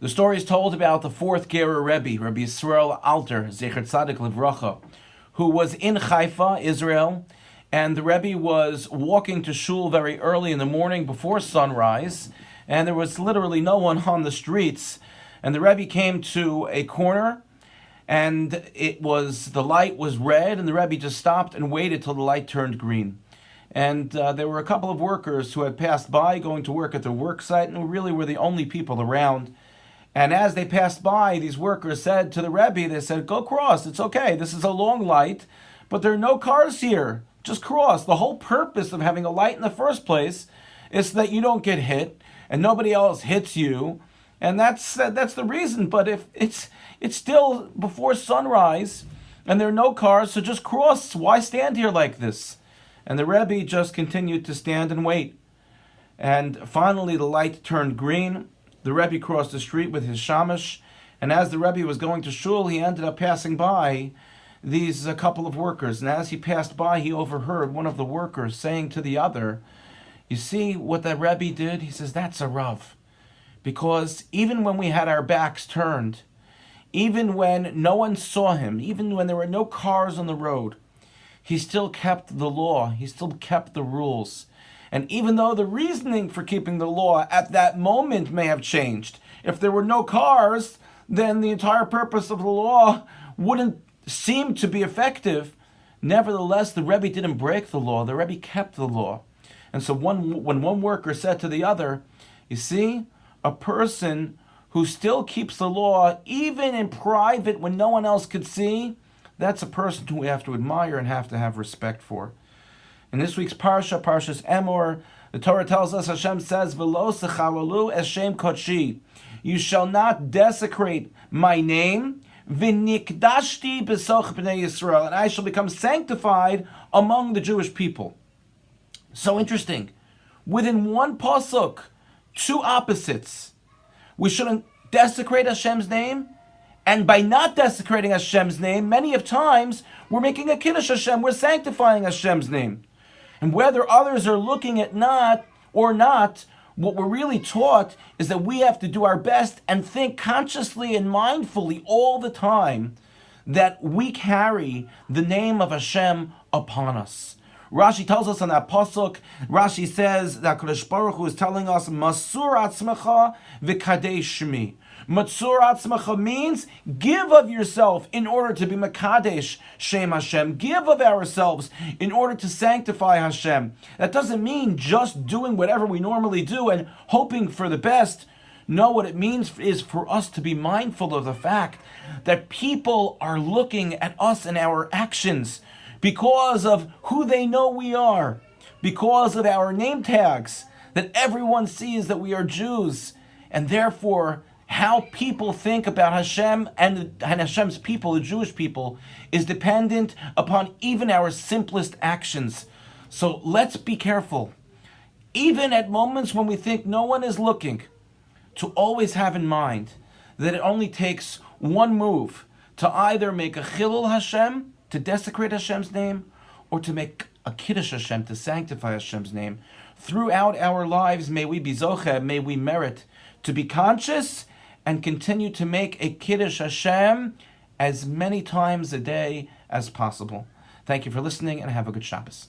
The story is told about the fourth Gerer Rebbe, Rabbi Yisrael Alter, Zecher Tzadik Livracha, who was in Haifa, Israel, and the Rebbe was walking to shul very early in the morning before sunrise, and there was literally no one on the streets, and the Rebbe came to a corner, and the light was red, and the Rebbe just stopped and waited till the light turned green. And there were a couple of workers who had passed by going to work at their work site, and really were the only people around. And as they passed by, these workers said to the Rebbe, they said, "Go cross, it's okay, this is a long light, but there are no cars here, just cross. The whole purpose of having a light in the first place is so that you don't get hit, and nobody else hits you, and that's the reason. But if it's still before sunrise, and there are no cars, so just cross, why stand here like this?" And the Rebbe just continued to stand and wait. And finally the light turned green. The Rebbe crossed the street with his shamash, and as the Rebbe was going to shul, he ended up passing by these a couple of workers. And as he passed by, he overheard one of the workers saying to the other, "You see what that Rebbe did?" He says, "That's a Rav. Because even when we had our backs turned, even when no one saw him, even when there were no cars on the road, he still kept the law, he still kept the rules. And even though the reasoning for keeping the law at that moment may have changed, if there were no cars, then the entire purpose of the law wouldn't seem to be effective. Nevertheless, the Rebbe didn't break the law, the Rebbe kept the law." And so when one worker said to the other, "You see, a person who still keeps the law, even in private when no one else could see, that's a person who we have to admire and have to have respect for." In this week's Parsha, Parshas Emor, the Torah tells us, Hashem says, "V'lo sechalalu es shem kodshi." You shall not desecrate my name, v'nikdashti b'soch b'nei Yisrael, and I shall become sanctified among the Jewish people. So interesting. Within one pasuk, two opposites. We shouldn't desecrate Hashem's name, and by not desecrating Hashem's name, many of times we're making a kiddush Hashem, we're sanctifying Hashem's name. And whether others are looking at not or not, what we're really taught is that we have to do our best and think consciously and mindfully all the time that we carry the name of Hashem upon us. Rashi tells us on that pasuk, Rashi says that Kadosh Baruch Hu is telling us, "Masur atzmecha v'kadesh shmi." Matzur atzmecha means give of yourself in order to be mekadesh Shem Hashem. Give of ourselves in order to sanctify Hashem. That doesn't mean just doing whatever we normally do and hoping for the best. No, what it means is for us to be mindful of the fact that people are looking at us and our actions because of who they know we are, because of our name tags, that everyone sees that we are Jews, and therefore how people think about Hashem and Hashem's people, the Jewish people, is dependent upon even our simplest actions. So let's be careful, even at moments when we think no one is looking, to always have in mind that it only takes one move to either make a chilul Hashem, to desecrate Hashem's name, or to make a kiddush Hashem, to sanctify Hashem's name. Throughout our lives, may we be zocheh, may we merit to be conscious and continue to make a kiddush Hashem as many times a day as possible. Thank you for listening, and have a good Shabbos.